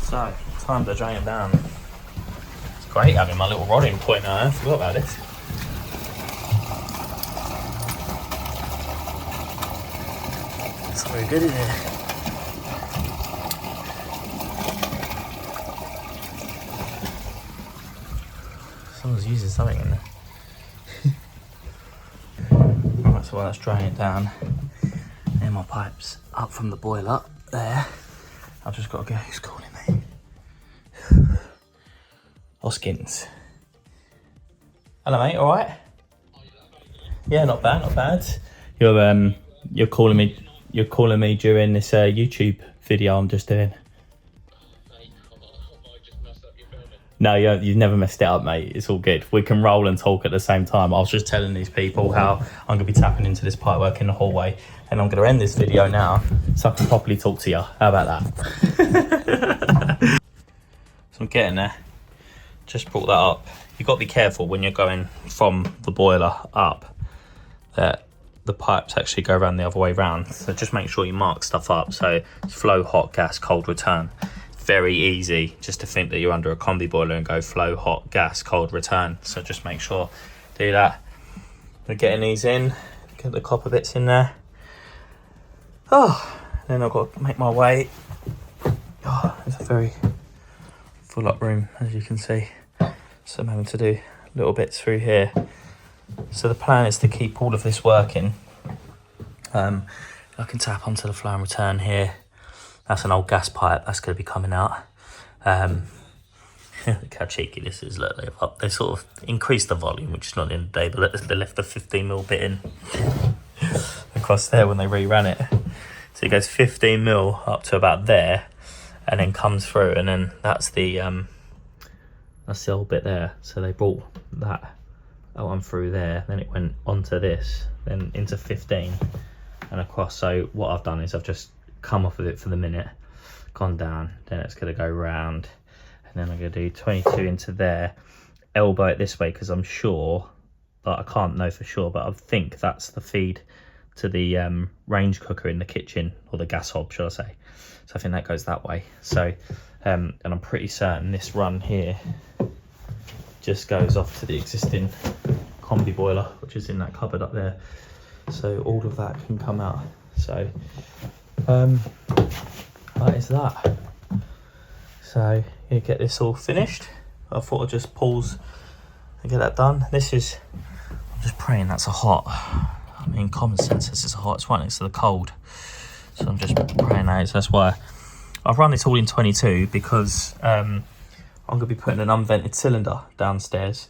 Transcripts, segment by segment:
So, time to drain it down. It's great having my little rodding pointer. I forgot about this. It's very good, isn't it? Someone's using something in there. Right, so while that's drying it down, and my pipe's up from the boiler there, I've just got to go. Who's calling me? Hoskins. Hello, mate. All right? Yeah, not bad, not bad. You're calling me. You're calling me during this YouTube video I'm just doing. No, you've never messed it up, mate. It's all good. We can roll and talk at the same time. I was just telling these people how I'm going to be tapping into this pipework in the hallway, and I'm going to end this video now so I can properly talk to you. How about that? So I'm getting there. Just brought that up. You've got to be careful when you're going from the boiler up that the pipes actually go around the other way round. So just make sure you mark stuff up. So flow, hot, gas, cold, return. Very easy just to think that you're under a combi boiler and go flow, hot, gas, cold, return. So just make sure, do that. We're getting these in, get the copper bits in there. Oh, then I've got to make my way. Oh, it's a very full up room, as you can see. So I'm having to do little bits through here. So the plan is to keep all of this working. I can tap onto the flow and return here. That's an old gas pipe, that's going to be coming out. Look how cheeky this is. Look, they sort of increased the volume, which is not in the day, but they left the 15mm bit in across there when they reran it. So it goes 15mm up to about there, and then comes through, and then that's the old bit there. So they brought that one through there, then it went onto this, then into 15 and across. So what I've done is I've just come off of it for the minute, gone down, then it's going to go round, and then I'm going to do 22 into there, elbow it this way, because I'm sure, but I can't know for sure, but I think that's the feed to the range cooker in the kitchen, or the gas hob, shall I say. So I think that goes that way. So and I'm pretty certain this run here just goes off to the existing combi boiler, which is in that cupboard up there. So all of that can come out. So that is that. So you get this all finished. I thought I'd just pause and get that done. This is, I'm just praying that's a hot. I mean, common sense says it's a hot. It's right next to the cold. So I'm just praying that is. That's why I've run this all in 22, because I'm going to be putting an unvented cylinder downstairs.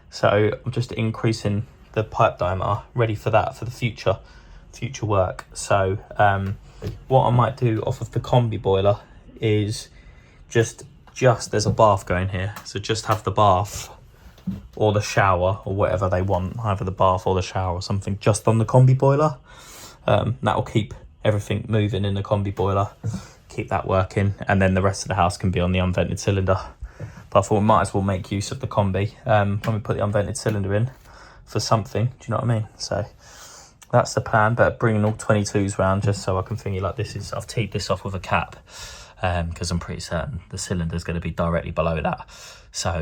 So I'm just increasing the pipe diameter, ready for that, for the future work. So what I might do off of the combi boiler is just there's a bath going here, so just have the bath or the shower or whatever they want, either the bath or the shower or something, just on the combi boiler. That will keep everything moving in the combi boiler, keep that working, and then the rest of the house can be on the unvented cylinder. But I thought we might as well make use of the combi when we put the unvented cylinder in for something, do you know what I mean? So that's the plan, but bringing all 22s round just so I can think like this is, I've teed this off with a cap because I'm pretty certain the cylinder is going to be directly below that. So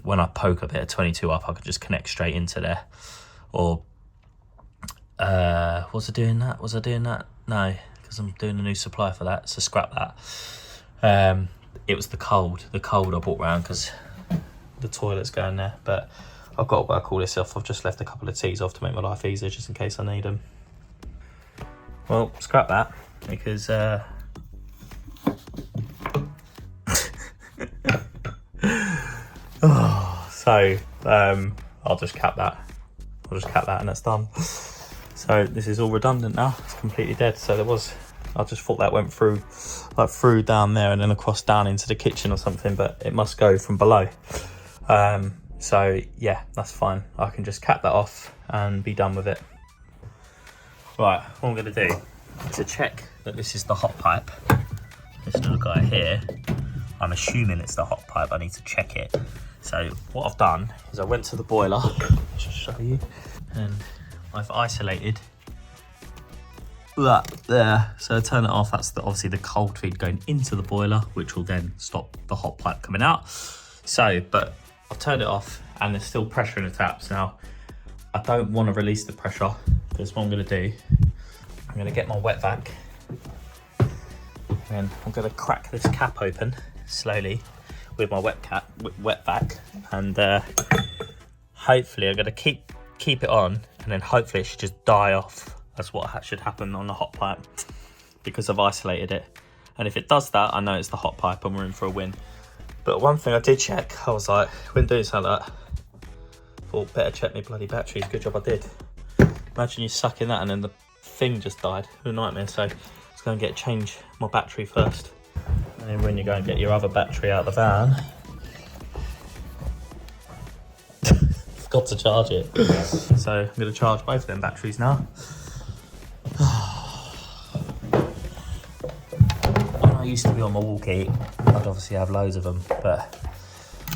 when I poke a bit of 22 up, I can just connect straight into there. Or was I doing that? No, because I'm doing a new supply for that, so scrap that. It was the cold I brought round because the toilet's going there, but I've got to work all this off. I've just left a couple of tees off to make my life easier, just in case I need them. Well, scrap that, because I'll just cap that. And that's done. So this is all redundant now. It's completely dead. So I just thought that went through down there and then across down into the kitchen or something, but it must go from below. So yeah, that's fine. I can just cap that off and be done with it. Right, what I'm going to do to check that this is the hot pipe, this little guy here, I'm assuming it's the hot pipe. I need to check it. So what I've done is I went to the boiler, I'll just show you, and I've isolated that there. So I turn it off. That's obviously the cold feed going into the boiler, which will then stop the hot pipe coming out. So, but I've turned it off and there's still pressure in the taps. Now, I don't want to release the pressure because what I'm going to do, I'm going to get my wet vac and I'm going to crack this cap open slowly with my wet vac, and hopefully I'm going to keep it on, and then hopefully it should just die off. That's what should happen on the hot pipe because I've isolated it. And if it does that, I know it's the hot pipe and we're in for a win. But one thing I did check, I was like, when doing something like that, thought better check my bloody batteries. Good job I did. Imagine you suck in that and then the thing just died. It was a nightmare. So let's go and change my battery first. And then when you go and get your other battery out of the van, forgot to charge it. So I'm going to charge both of them batteries now. When I used to be on my walkie, I'd obviously have loads of them, but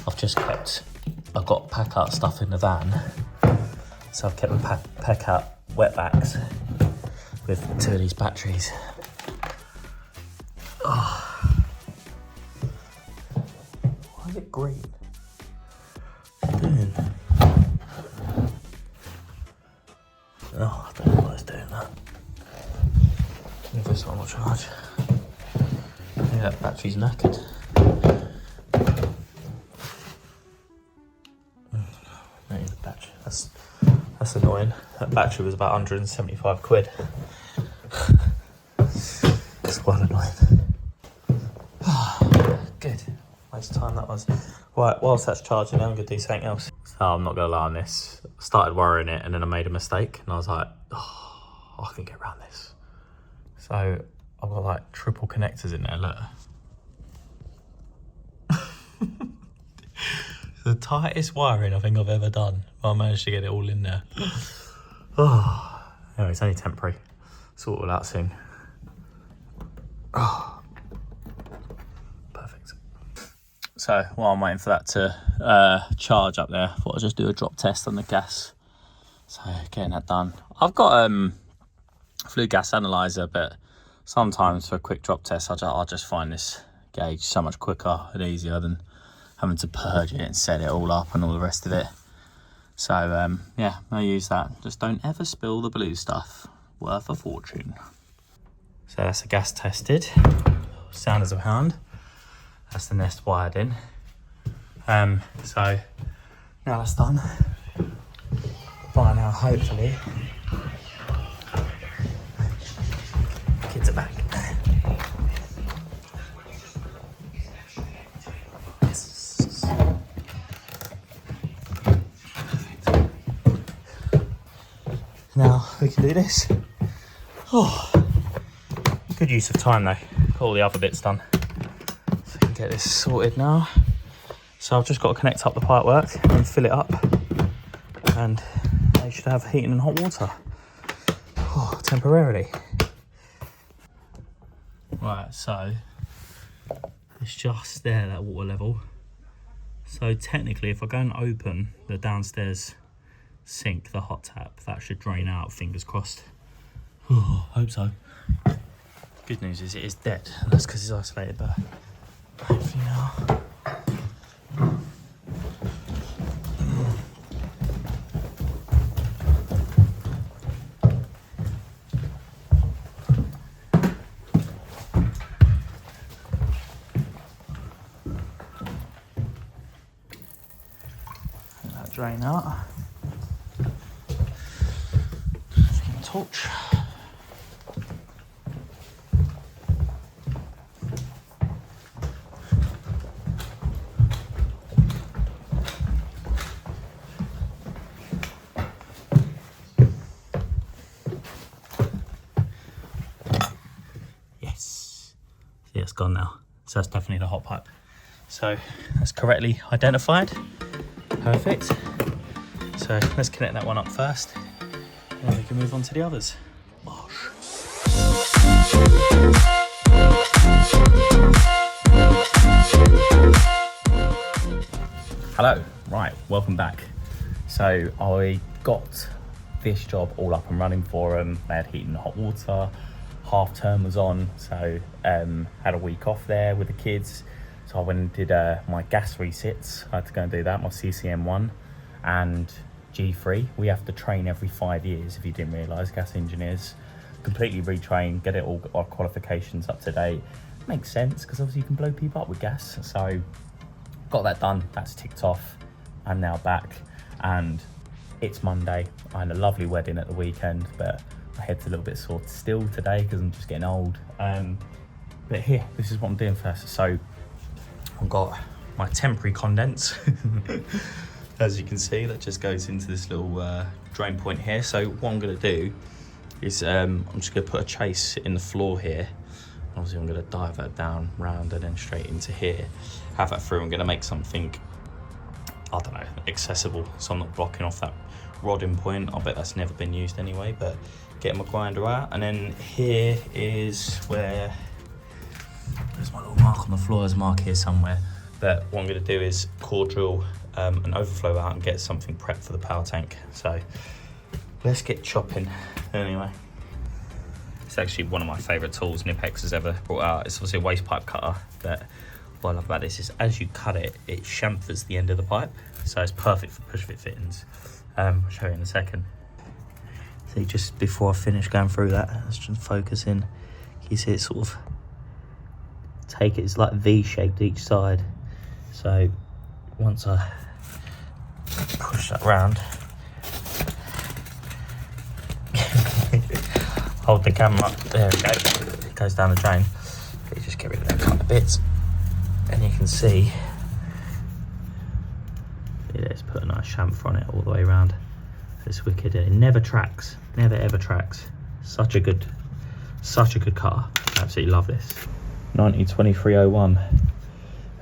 I've got pack out stuff in the van. So I've kept my pack out wet vacs with 2 of these batteries. Oh. Why is it green? Doing? Oh, I don't know why it's doing that. If this one will charge. Maybe that battery's knackered. Maybe the battery. That's annoying. That battery was about 175 quid. It's quite annoying. Good. Waste of time that was. Right, whilst that's charging, I'm going to do something else. So I'm not going to lie on this. I started worrying it and then I made a mistake and I was like, oh, I can get around this. So I've got like triple connectors in there, look. The tightest wiring I think I've ever done. I managed to get it all in there. Oh, anyway, it's only temporary. Sort it all out soon. Oh, perfect. So while I'm waiting for that to charge up there, I thought I'd just do a drop test on the gas. So getting that done. I've got flue gas analyzer, but sometimes for a quick drop test, I'll just find this gauge so much quicker and easier than having to purge it and set it all up and all the rest of it. So yeah, I use that. Just don't ever spill the blue stuff. Worth a fortune. So that's the gas tested. Sound as a pound. That's the nest wired in. So now that's done. By now, hopefully, kids are back. Yes. Now we can do this. Oh, good use of time though. Got all the other bits done. So we can get this sorted now. So I've just got to connect up the pipework and fill it up, and they should have heating and hot water. Oh, temporarily. Right, so it's just there, that water level. So technically, if I go and open the downstairs sink, the hot tap, that should drain out, fingers crossed. Oh, hope so. Good news is it is dead, and that's because it's isolated, but hopefully now. Let that drain out. Torch. Yes. See, it's gone now. So that's definitely the hot pipe. So that's correctly identified. Perfect. So let's connect that one up first, and then we can move on to the others. Bosh. Hello, right, welcome back. So I got this job all up and running for them. They had heat and hot water. half term was on, so had a week off there with the kids. So I went and did my gas resits. I had to go and do that, my CCM1 and G3. We have to train every 5 years, if you didn't realise, gas engineers. Completely retrain, get it all, our qualifications up to date. Makes sense, because obviously you can blow people up with gas. So got that done, that's ticked off. I'm now back, and it's Monday. I had a lovely wedding at the weekend, but my head's a little bit sore still today because I'm just getting old. But here, this is what I'm doing first. So I've got my temporary condense, as you can see, that just goes into this little drain point here. So what I'm gonna do is I'm just gonna put a chase in the floor here. Obviously I'm gonna dive that down, round, and then straight into here. Have that through. I'm gonna make something, I don't know, accessible, so I'm not blocking off that rodding point. I bet that's never been used anyway, but get my grinder out. And then here is where, there's my little mark on the floor, there's a mark here somewhere. But what I'm gonna do is core drill an overflow out and get something prepped for the power tank. So let's get chopping. Anyway, it's actually one of my favourite tools KNIPEX has ever brought out. It's obviously a waste pipe cutter, but what I love about this is as you cut it, it chamfers the end of the pipe. So it's perfect for push fit fittings. I'll show you in a second. See, just before I finish going through that, let's just focus in. You see it sort of take it, it's like V-shaped each side. So once I push that round, hold the camera, there we go, it goes down the drain. You just get rid of that couple of bits, and you can see, it's put a nice chamfer on it all the way around. It's wicked. It never tracks, never ever tracks. Such a good cutter. Absolutely love this. 902301.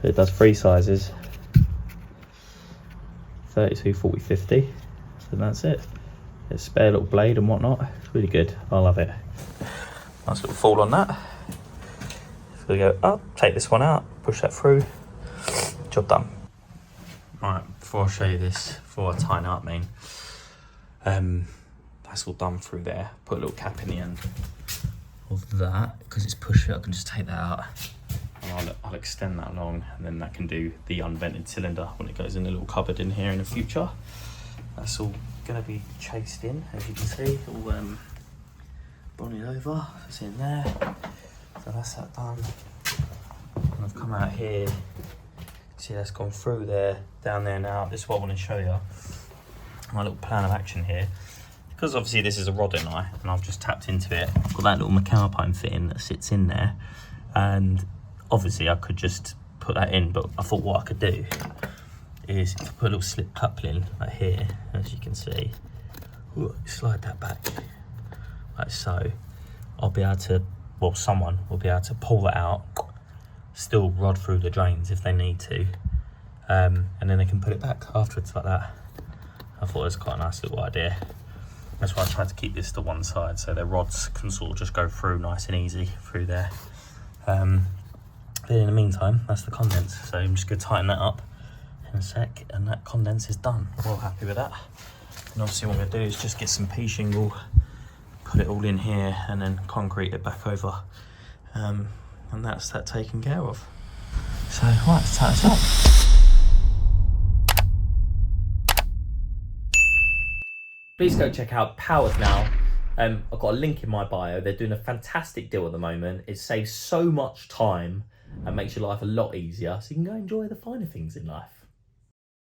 It does 3 sizes. 32, 40, 50. So that's it. It's a spare little blade and whatnot. It's really good. I love it. Nice little fall on that. So we go up, take this one out, push that through. Job done. Right, before I show you this, before I tighten up, that's all done through there. Put a little cap in the end of that, because it's push fit, I can just take that out. And I'll extend that along, and then that can do the unvented cylinder when it goes in a little cupboard in here in the future. That's all gonna be chased in, as you can see, all bonded over, it's in there. So that's that done. And I've come out here, see that's gone through there, down there now. This is what I want to show you, my little plan of action here. Because obviously this is a rodding eye, and I've just tapped into it. I've got that little McAlpine fitting that sits in there, and obviously I could just put that in, but I thought what I could do is if I put a little slip coupling like here, as you can see, slide that back like so, I'll be able to, well, someone will be able to pull that out, still rod through the drains if they need to, and then they can put it back afterwards like that. I thought it was quite a nice little idea. That's why I tried to keep this to one side, so their rods can sort of just go through nice and easy through there. But in the meantime, that's the condense. So I'm just gonna tighten that up in a sec, and that condense is done. We're all happy with that. And obviously what I'm gonna do is just get some pea shingle, put it all in here, and then concrete it back over. And that's that taken care of. So right, let's tighten this up. Please go check out Powers now. I've got a link in my bio. They're doing a fantastic deal at the moment. It saves so much time and makes your life a lot easier, so you can go enjoy the finer things in life.